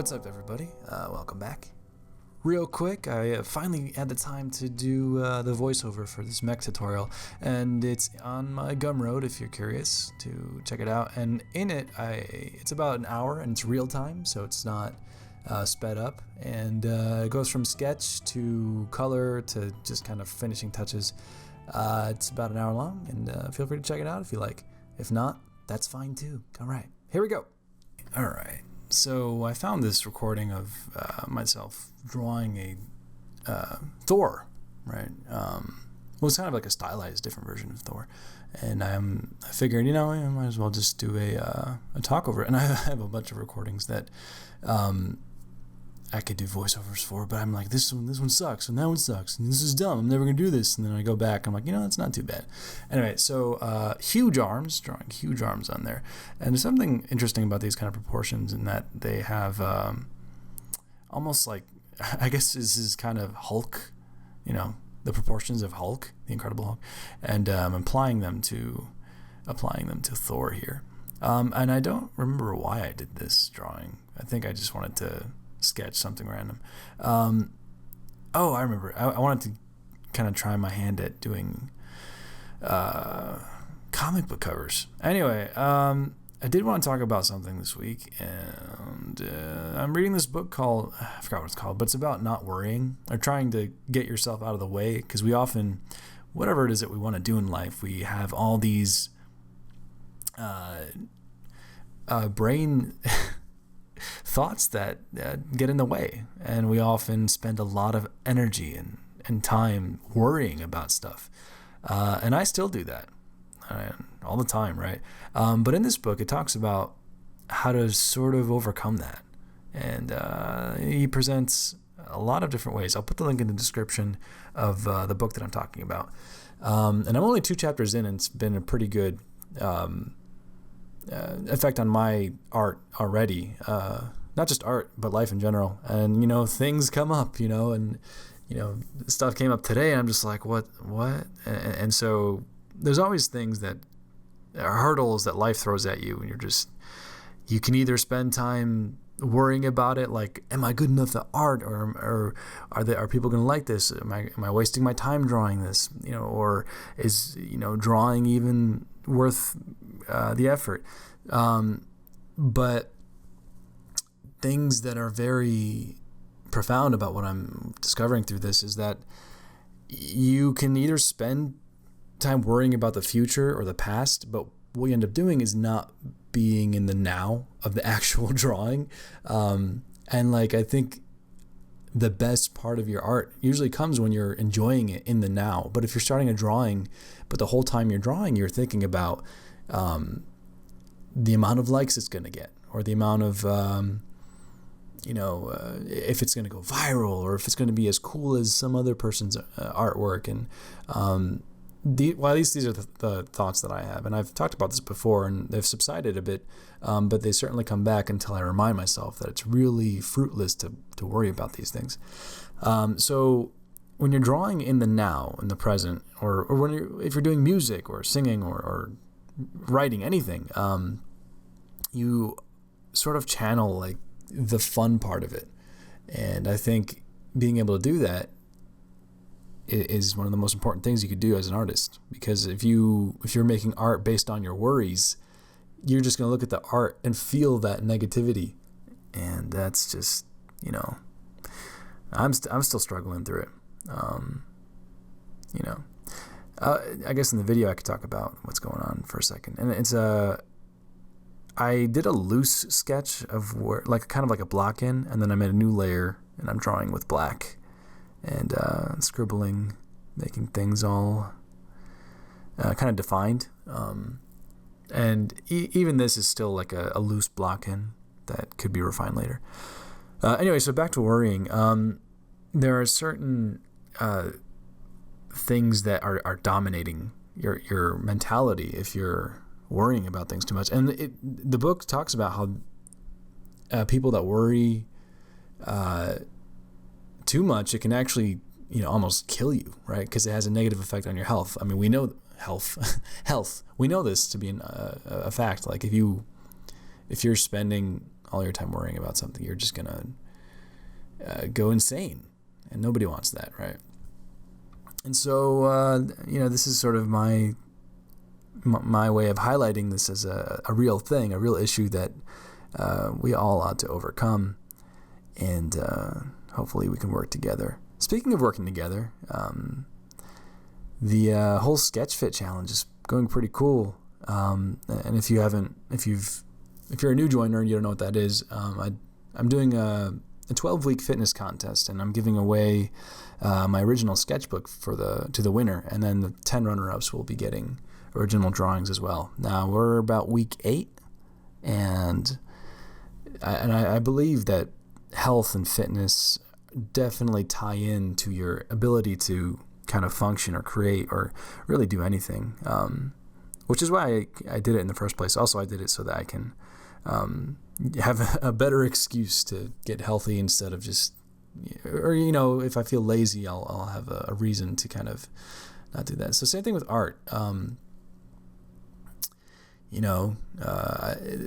What's up, everybody? Welcome back. Real quick, I finally had the time to do the voiceover for this mech tutorial, and it's on my Gumroad if you're curious to check it out. And in it, it's about an hour, and it's real time, so it's not sped up. And it goes from sketch to color to just kind of finishing touches. It's about an hour long, and feel free to check it out if you like. If not, that's fine too. All right, here we go. All right. So I found this recording of myself drawing a Thor, right? Well, it's kind of like a stylized, different version of Thor, and I figured, I might as well just do a talk over it. And I have a bunch of recordings that I could do voiceovers for, but I'm like, this one sucks, and that one sucks, and this is dumb. I'm never gonna do this. And then I go back, I'm like, that's not too bad. Anyway, so huge arms, drawing huge arms on there, and there's something interesting about these kind of proportions in that they have almost like, I guess this is kind of Hulk, the proportions of Hulk, the Incredible Hulk, and applying them to Thor here. And I don't remember why I did this drawing. I think I just wanted to sketch something random. I remember. I wanted to kind of try my hand at doing comic book covers. Anyway, I did want to talk about something this week, and I'm reading this book called, I forgot what it's called, but it's about not worrying or trying to get yourself out of the way, because we often, whatever it is that we want to do in life, we have all these brain thoughts that get in the way, and we often spend a lot of energy and time worrying about stuff, and I still do that all the time, right? But in this book, it talks about how to sort of overcome that, and he presents a lot of different ways. I'll put the link in the description of the book that I'm talking about, and I'm only 2 chapters in, and it's been a pretty good effect on my art already, not just art but life in general. And things come up, and stuff came up today, and I'm just like, what and so there's always things that are hurdles that life throws at you, and you can either spend time worrying about it, like, am I good enough at art, or are people going to like this? Am I wasting my time drawing this? Or is drawing even worth the effort? But things that are very profound about what I'm discovering through this is that you can either spend time worrying about the future or the past, but what you end up doing is not being in the now of the actual drawing. And I think the best part of your art usually comes when you're enjoying it in the now. But if you're starting a drawing, but the whole time you're drawing, you're thinking about the amount of likes it's going to get, or the amount of, if it's going to go viral, or if it's going to be as cool as some other person's artwork. And at least these are the thoughts that I have. And I've talked about this before, and they've subsided a bit, but they certainly come back until I remind myself that it's really fruitless to worry about these things. So when you're drawing in the now, in the present, or if you're doing music or singing or writing anything, you sort of channel like the fun part of it. And I think being able to do that is one of the most important things you could do as an artist, because if you're making art based on your worries, you're just going to look at the art and feel that negativity, and that's just, I'm still struggling through it. I guess in the video I could talk about what's going on for a second. And it's I did a loose sketch of kind of like a block in, and then I made a new layer, and I'm drawing with black and scribbling, making things all kind of defined. And even this is still like a loose block in that could be refined later. Anyway, so back to worrying. There are certain things that are dominating your mentality if you're worrying about things too much. And the book talks about how people that worry too much, it can actually almost kill you, right? Because it has a negative effect on your health. I mean, we know health. We know this to be a fact. Like if you're spending all your time worrying about something, you're just gonna go insane, and nobody wants that, right? And so this is sort of my way of highlighting this as a real thing, a real issue that we all ought to overcome, and hopefully we can work together. Speaking of working together, the whole Sketch Fit challenge is going pretty cool. And if you're a new joiner and you don't know what that is, I'm doing a 12-week fitness contest, and I'm giving away my original sketchbook to the winner, and then the 10 runner-ups will be getting original drawings as well. Now we're about week 8, and I believe that health and fitness definitely tie in to your ability to kind of function or create or really do anything, which is why I did it in the first place. Also, I did it so that I can have a better excuse to get healthy instead of just, or if I feel lazy, I'll have a reason to kind of not do that. So same thing with art.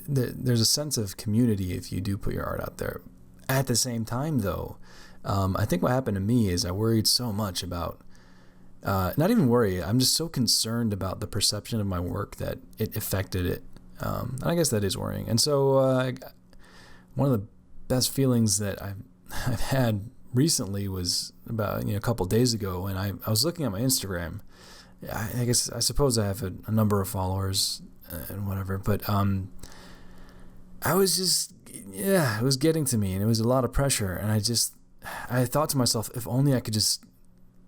There's a sense of community if you do put your art out there. At the same time, though, I think what happened to me is I worried so much about, not even worry, I'm just so concerned about the perception of my work that it affected it. And I guess that is worrying. And so one of the best feelings that I've had recently was about a couple days ago when I was looking at my Instagram. I suppose I have a number of followers and whatever, but I was just, it was getting to me, and it was a lot of pressure, and I thought to myself, if only I could just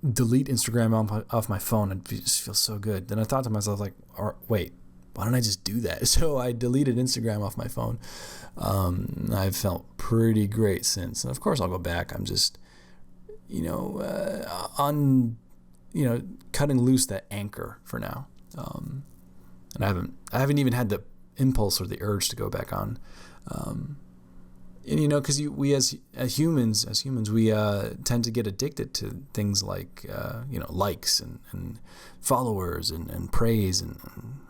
delete Instagram off my phone, I'd just feel so good. Then I thought to myself, like, wait, why don't I just do that? So I deleted Instagram off my phone. I've felt pretty great since, and of course I'll go back. I'm just, cutting loose that anchor for now. And I haven't even had the impulse or the urge to go back on. Because we as humans, we tend to get addicted to things like likes and followers and praise and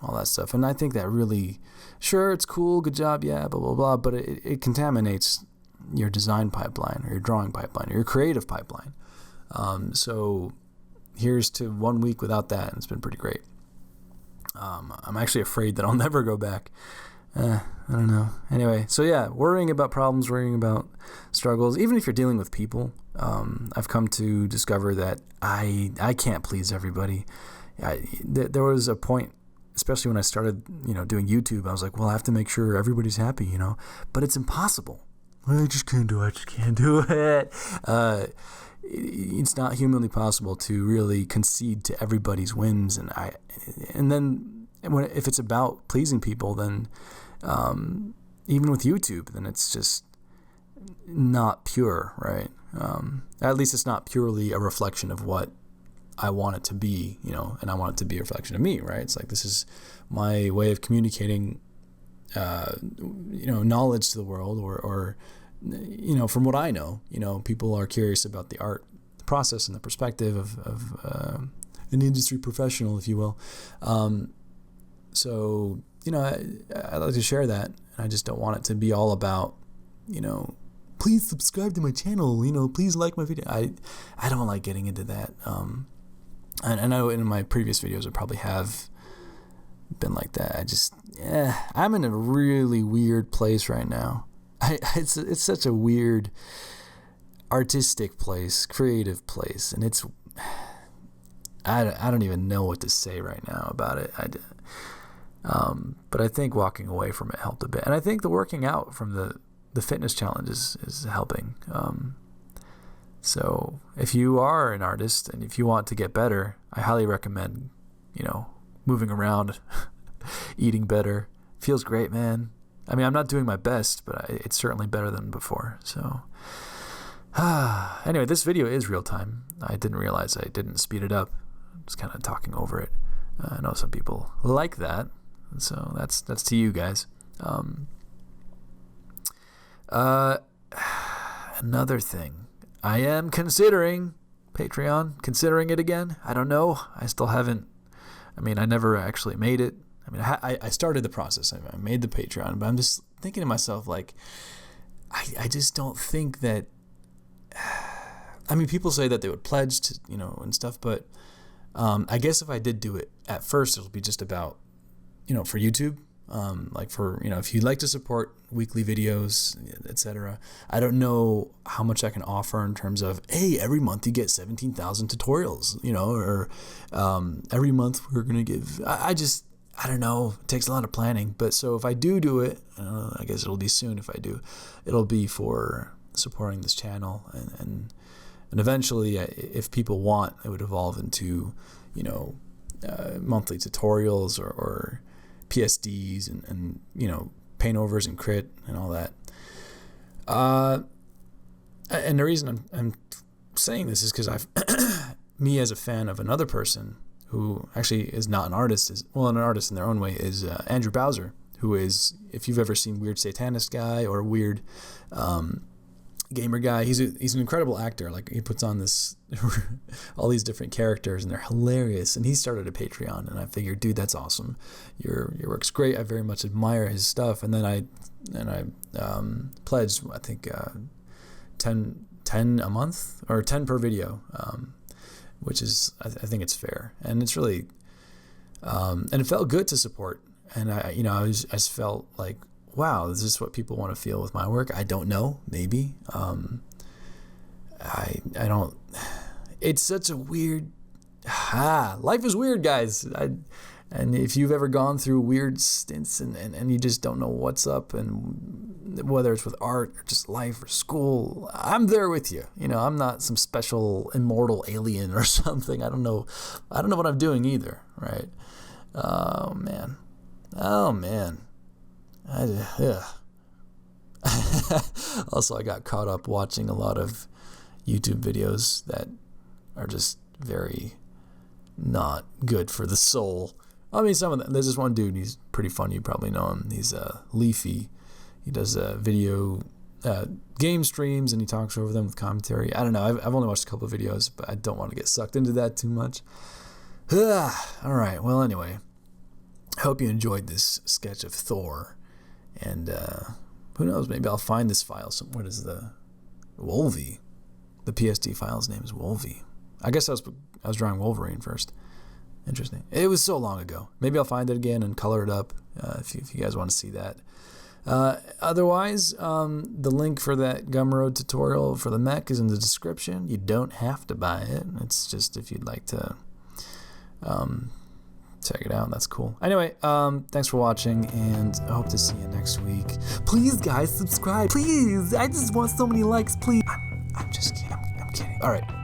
all that stuff. And I think that really, sure, it's cool, good job, yeah, blah blah blah, but it contaminates your design pipeline or your drawing pipeline or your creative pipeline. So here's to 1 week without that, and it's been pretty great. I'm actually afraid that I'll never go back. I don't know. Anyway, so yeah, worrying about problems, worrying about struggles, even if you're dealing with people, I've come to discover that I can't please everybody. There was a point, especially when I started, doing YouTube, I was like, well, I have to make sure everybody's happy, but it's impossible. I just can't do it. It's not humanly possible to really concede to everybody's whims, and then if it's about pleasing people, then even with YouTube, then it's just not pure, right? At least it's not purely a reflection of what I want it to be, and I want it to be a reflection of me, right? It's like, this is my way of communicating, knowledge to the world, or from what I know, people are curious about the art process and the perspective of an industry professional, if you will. So, I'd like to share that. I just don't want it to be all about, please subscribe to my channel, please like my video. I don't like getting into that. And I know in my previous videos I probably have been like that. I'm in a really weird place right now. It's such a weird artistic place, creative place, and I don't even know what to say right now about it. But I think walking away from it helped a bit, and I think the working out from the fitness challenge is helping. So if you are an artist and if you want to get better, I highly recommend moving around, eating better. Feels great, man. I mean, I'm not doing my best, but it's certainly better than before. So anyway, this video is real time. I didn't realize I didn't speed it up. I'm just kind of talking over it. I know some people like that, so that's to you guys. Another thing, I am considering Patreon, considering it again. I don't know. I still haven't. I mean, I never actually made it. I mean, I started the process. I made the Patreon, but I'm just thinking to myself, like, I just don't think that. I mean, people say that they would pledge to, and stuff, but I guess if I did do it at first, it'll be just about, for YouTube, like for, if you'd like to support weekly videos, etc. I don't know how much I can offer in terms of, hey, every month you get 17,000 tutorials, or every month we're going to give, I don't know. It takes a lot of planning. But so if I do it, I guess it'll be soon if I do, it'll be for supporting this channel. And eventually, if people want, it would evolve into, monthly tutorials or PSDs and paint overs and crit and all that. And the reason I'm saying this is because me as a fan of another person who actually is not an artist, an artist in their own way, is Andrew Bowser, who is, if you've ever seen Weird Satanist Guy or Weird Gamer Guy, he's an incredible actor. Like, he puts on this all these different characters, and they're hilarious. And he started a Patreon, and I figured, dude, that's awesome. Your work's great. I very much admire his stuff. And then I pledged, I think, 10 a month or 10 per video. Which is, I think it's fair, and it's really, and it felt good to support. And I just felt like, wow, is this what people want to feel with my work? I don't know, maybe. I don't. It's such a weird. Life is weird, guys. And if you've ever gone through weird stints and you just don't know what's up, and whether it's with art or just life or school, I'm there with you. I'm not some special immortal alien or something. I don't know what I'm doing either, right? Oh man. Also, I got caught up watching a lot of YouTube videos that are just very not good for the soul. I mean, some of them. There's this one dude, he's pretty funny. You probably know him. He's Leafy. He does video game streams, and he talks over them with commentary. I don't know. I've only watched a couple of videos, but I don't want to get sucked into that too much. All right. Well, anyway, I hope you enjoyed this sketch of Thor. And who knows? Maybe I'll find this file. What is the Wolvie? The PSD file's name is Wolvie. I guess I was drawing Wolverine first. Interesting. It was so long ago. Maybe I'll find it again and color it up if you guys want to see that. Otherwise, the link for that Gumroad tutorial for the mech is in the description. You don't have to buy it. It's just if you'd like to check it out. That's cool. Anyway, thanks for watching, and I hope to see you next week. Please, guys, subscribe. Please. I just want so many likes. Please. I'm just kidding. I'm kidding. All right.